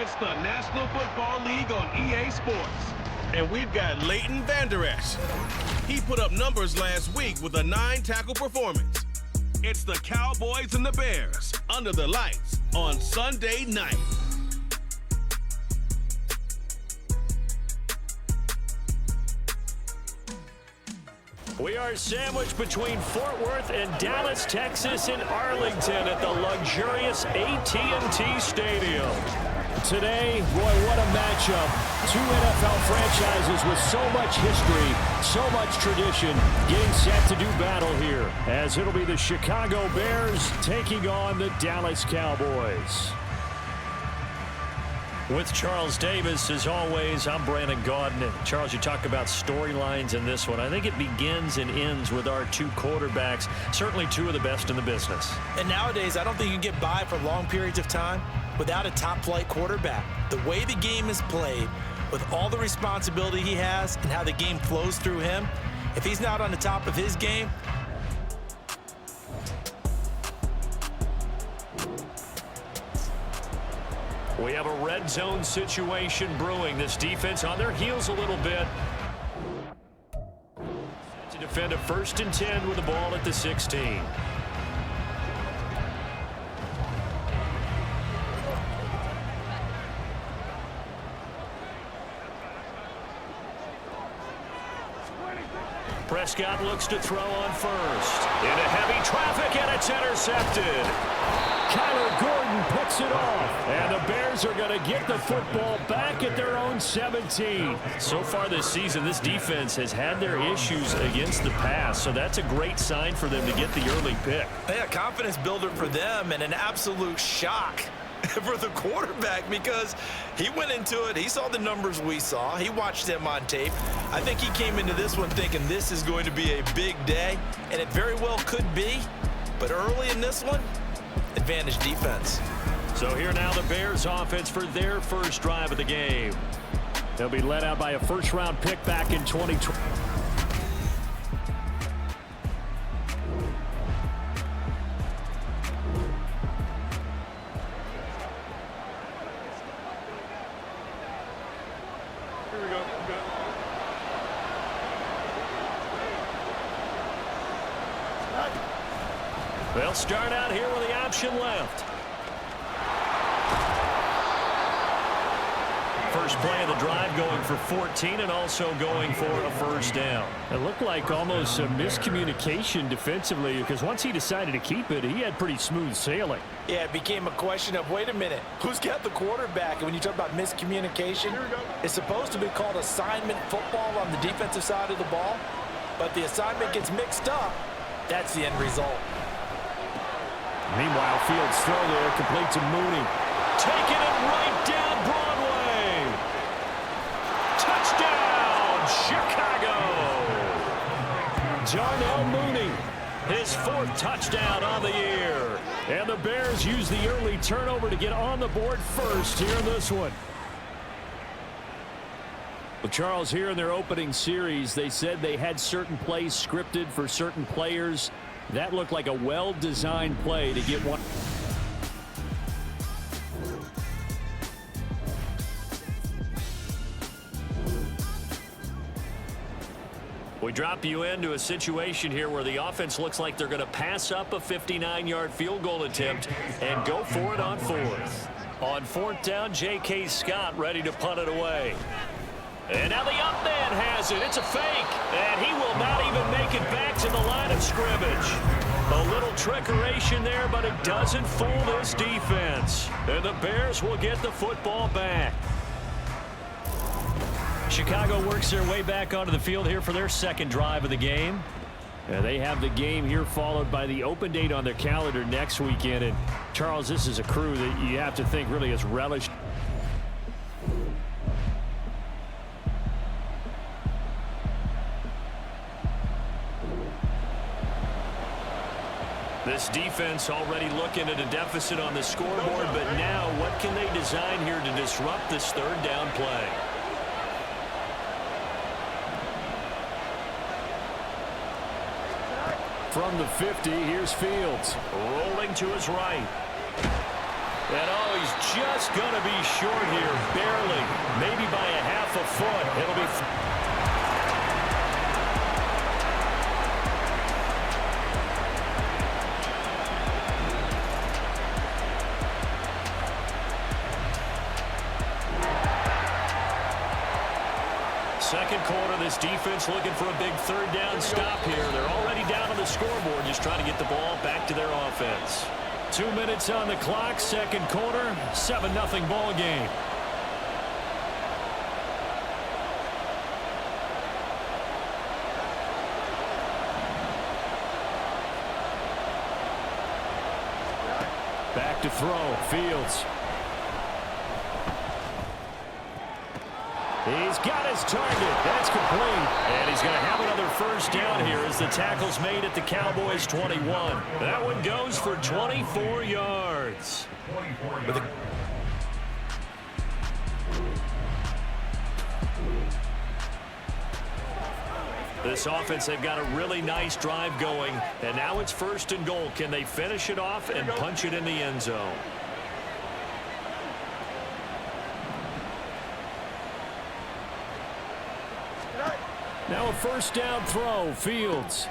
It's the National Football League on EA Sports. And we've got Leighton Vander Esch. He put up numbers last week with a 9-tackle performance. It's the Cowboys and the Bears under the lights on Sunday night. We are sandwiched between Fort Worth and Dallas, Texas in Arlington at the luxurious AT&T Stadium. Today, boy, what a matchup. Two NFL franchises with so much history, so much tradition, getting set to do battle here, as it'll be the Chicago Bears taking on the Dallas Cowboys. With Charles Davis, as always, I'm Brandon Gaudin. And Charles, you talk about storylines in this one. I think it begins and ends with our two quarterbacks, certainly two of the best in the business. And nowadays, I don't think you can get by for long periods of time without a top-flight quarterback. The way the game is played, with all the responsibility he has and how the game flows through him, if he's not on the top of his game, we have a red zone situation brewing. This defense on their heels a little bit. To defend a 1st and 10 with the ball at the 16. Prescott looks to throw on first. Into heavy traffic, and it's intercepted. Kyler Gordon picks it off, and the Bears are going to get the football back at their own 17. So far this season, this defense has had their issues against the pass, so that's a great sign for them to get the early pick. Yeah, confidence builder for them and an absolute shock for the quarterback because he went into it. He saw the numbers we saw. He watched them on tape. I think he came into this one thinking this is going to be a big day, and it very well could be. But early in this one, advantage defense. So here now the Bears offense for their first drive of the game. They'll be led out by a first-round pick back in 2020. They'll start out here with the option left. First play of the drive going for 14 and also going for a first down. It looked like almost a miscommunication defensively because once he decided to keep it, he had pretty smooth sailing. Yeah, it became a question of, wait a minute, who's got the quarterback? And when you talk about miscommunication, it's supposed to be called assignment football on the defensive side of the ball, but the assignment gets mixed up. That's the end result. Meanwhile, Fields throw there, complete to Mooney. Taking it right down Broadway. Touchdown, Chicago. Darnell Mooney, his 4th touchdown on the year. And the Bears use the early turnover to get on the board first here in this one. Well, Charles, here in their opening series, they said they had certain plays scripted for certain players. That looked like a well-designed play to get one. We drop you into a situation here where the offense looks like they're going to pass up a 59-yard field goal attempt and go for it on 4th. On 4th down, J.K. Scott ready to punt it away. And now the up man has it. It's a fake. And he will not even make it back to the line of scrimmage. A little trickeration there, but it doesn't fool this defense. And the Bears will get the football back. Chicago works their way back onto the field here for their second drive of the game. And they have the game here followed by the open date on their calendar next weekend. And Charles, this is a crew that you have to think really has relished. This defense already looking at a deficit on the scoreboard, but now what can they design here to disrupt this 3rd down play? From the 50, here's Fields. Rolling to his right. And oh, he's just going to be short here, barely, maybe by a half a foot. It'll be... Second quarter, this defense looking for a big third down stop here. They're already down on the scoreboard, just trying to get the ball back to their offense. 2 minutes on the clock, second quarter, 7-0 ball game. Back to throw, Fields. He's got his target. That's complete. And he's going to have another first down here as the tackle's made at the Cowboys' 21. That one goes for 24 yards. This offense, they've got a really nice drive going. And now it's first and goal. Can they finish it off and punch it in the end zone? Now a first down throw, Fields.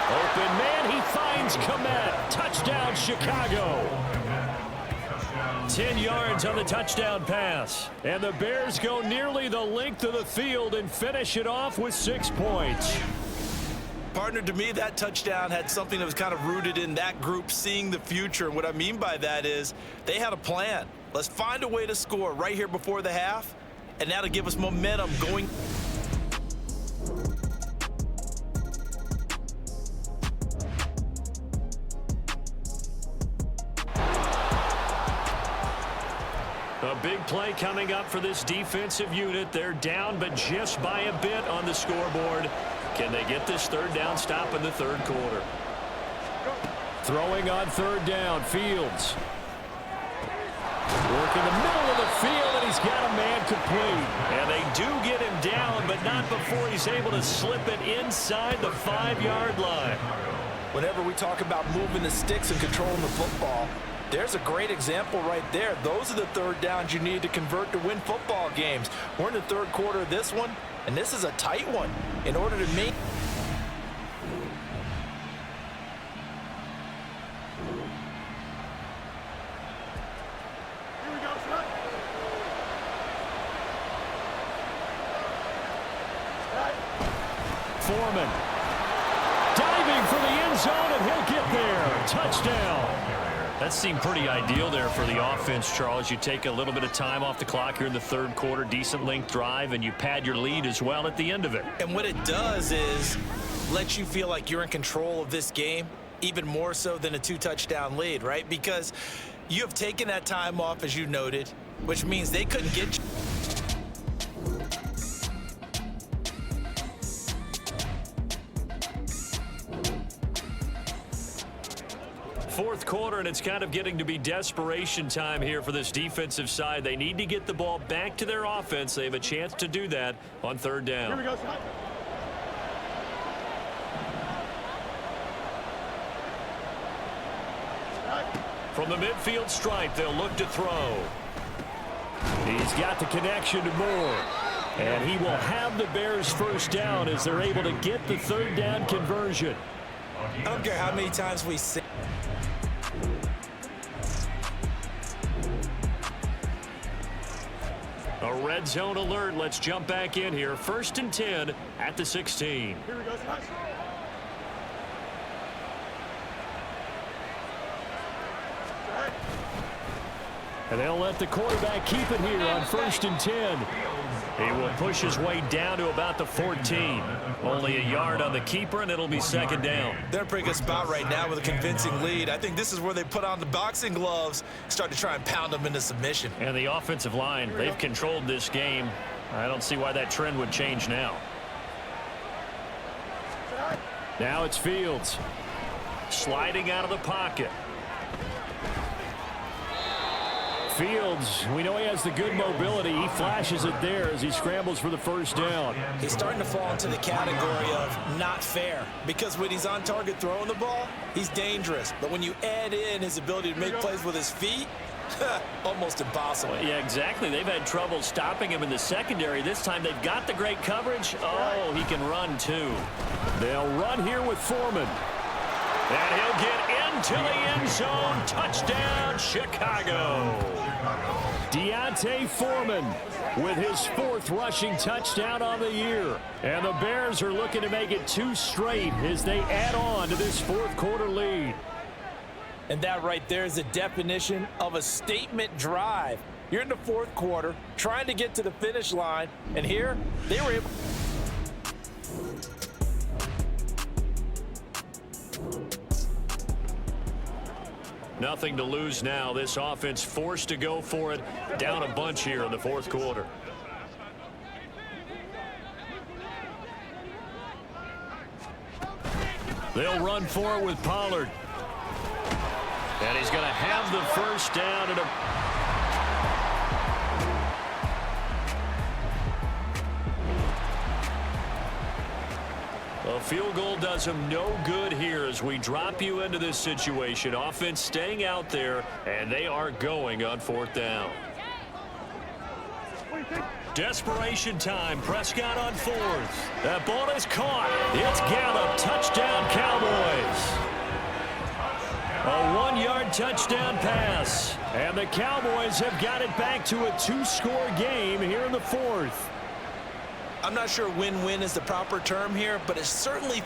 Open man, he finds Komet. Touchdown, Chicago. 10 yards on the touchdown pass. And the Bears go nearly the length of the field and finish it off with 6 points. Partner, to me, that touchdown had something that was kind of rooted in that group seeing the future. And what I mean by that is they had a plan. Let's find a way to score right here before the half, and that'll give us momentum going. A big play coming up for this defensive unit. They're down, but just by a bit on the scoreboard. Can they get this third down stop in the third quarter? Throwing on third down, Fields. Working the middle of the field, and he's got a man complete. And they do get him down, but not before he's able to slip it inside the 5-yard line. Whenever we talk about moving the sticks and controlling the football, there's a great example right there. Those are the third downs you need to convert to win football games. We're in the third quarter of this one, and this is a tight one. In order to make... Foreman diving for the end zone, and he'll get there. Touchdown. That seemed pretty ideal there for the offense, Charles. You take a little bit of time off the clock here in the third quarter, decent length drive, and you pad your lead as well at the end of it. And what it does is let you feel like you're in control of this game, even more so than a 2-touchdown lead, right? Because you have taken that time off, as you noted, which means they couldn't get you. Fourth quarter, and it's kind of getting to be desperation time here for this defensive side. They need to get the ball back to their offense. They have a chance to do that on third down. Here we go. From the midfield stripe, they'll look to throw. He's got the connection to Moore. And he will have the Bears first down as they're able to get the third down conversion. I don't care how many times we say. A red zone alert. Let's jump back in here. First and 10 at the 16. Here we go. And they'll let the quarterback keep it here on first and 10. He will push his way down to about the 14. Only a yard on the keeper, and it'll be second down. They're in a pretty good spot right now with a convincing lead. I think this is where they put on the boxing gloves, start to try and pound them into submission. And the offensive line, they've controlled this game. I don't see why that trend would change now. Now it's Fields. Sliding out of the pocket. Fields, we know he has the good mobility. He flashes it there as he scrambles for the first down. He's starting to fall into the category of not fair, because when he's on target throwing the ball, he's dangerous. But when you add in his ability to make plays with his feet, Almost impossible. Yeah, exactly. They've had trouble stopping him in the secondary. This time they've got the great coverage. Oh, he can run too. They'll run here with Foreman. And he'll get into the end zone. Touchdown, Chicago. Deontay Foreman with his 4th rushing touchdown on the year. And the Bears are looking to make it 2 straight as they add on to this 4th quarter lead. And that right there is the definition of a statement drive. You're in the 4th quarter, trying to get to the finish line, and here they were able. Nothing to lose now. This offense forced to go for it. Down a bunch here in the 4th quarter. They'll run for it with Pollard. And he's going to have the first down. A field goal does him no good here as we drop you into this situation. Offense staying out there, and they are going on 4th down. Desperation time. Prescott on 4th. That ball is caught. It's Gallup. Touchdown, Cowboys. A 1-yard touchdown pass. And the Cowboys have got it back to a 2-score game here in the 4th. I'm not sure win-win is the proper term here, but it's certainly.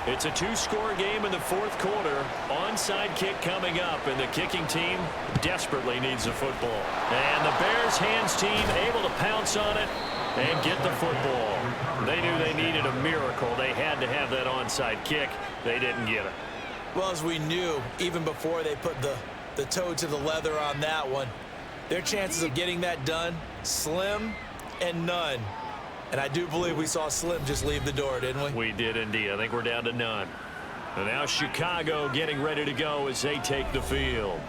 It's a 2-score game in the 4th quarter. Onside kick coming up, and the kicking team desperately needs a football. And the Bears hands team able to pounce on it and get the football. They knew they needed a miracle. They had to have that onside kick. They didn't get it. Well, as we knew, even before they put the toe to the leather on that one, their chances of getting that done, slim and none. And I do believe we saw Slim just leave the door, didn't we? We did indeed. I think we're down to none. And now Chicago getting ready to go as they take the field.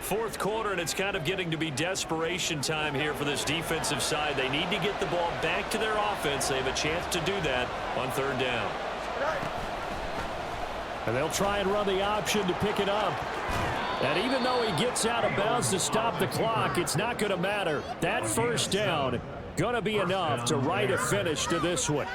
Fourth quarter, and it's kind of getting to be desperation time here for this defensive side. They need to get the ball back to their offense. They have a chance to do that on 3rd down. And they'll try and run the option to pick it up. And even though he gets out of bounds to stop the clock, it's not going to matter. That first down going to be enough to write a finish to this one.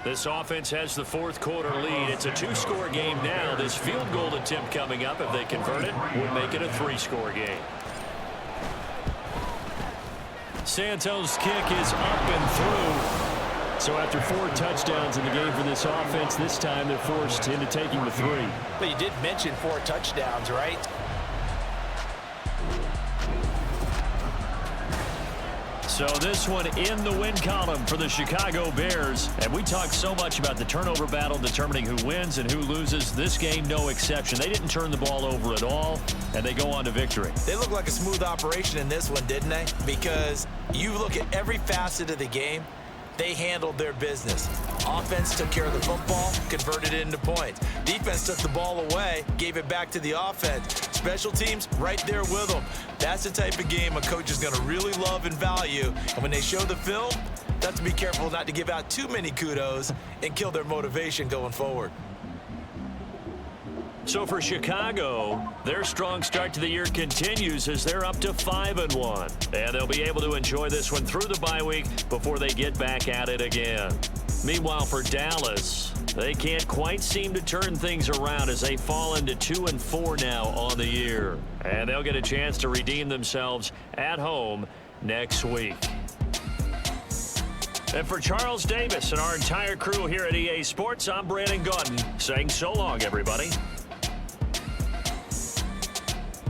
This offense has the 4th quarter lead. It's a 2-score game now. This field goal attempt coming up, if they convert it, would make it a 3-score game. Santos' kick is up and through. So after 4 touchdowns in the game for this offense, this time they're forced into taking the 3. But you did mention 4 touchdowns, right? So this one in the win column for the Chicago Bears. And we talk so much about the turnover battle determining who wins and who loses. This game, no exception. They didn't turn the ball over at all, and they go on to victory. They look like a smooth operation in this one, didn't they? Because you look at every facet of the game, they handled their business. Offense took care of the football, converted it into points. Defense took the ball away, gave it back to the offense. Special teams right there with them. That's the type of game a coach is going to really love and value. And when they show the film, they have to be careful not to give out too many kudos and kill their motivation going forward. So for Chicago, their strong start to the year continues as they're up to 5-1. And they'll be able to enjoy this one through the bye week before they get back at it again. Meanwhile, for Dallas, they can't quite seem to turn things around as they fall into 2-4 now on the year. And they'll get a chance to redeem themselves at home next week. And for Charles Davis and our entire crew here at EA Sports, I'm Brandon Gaudin saying so long, everybody.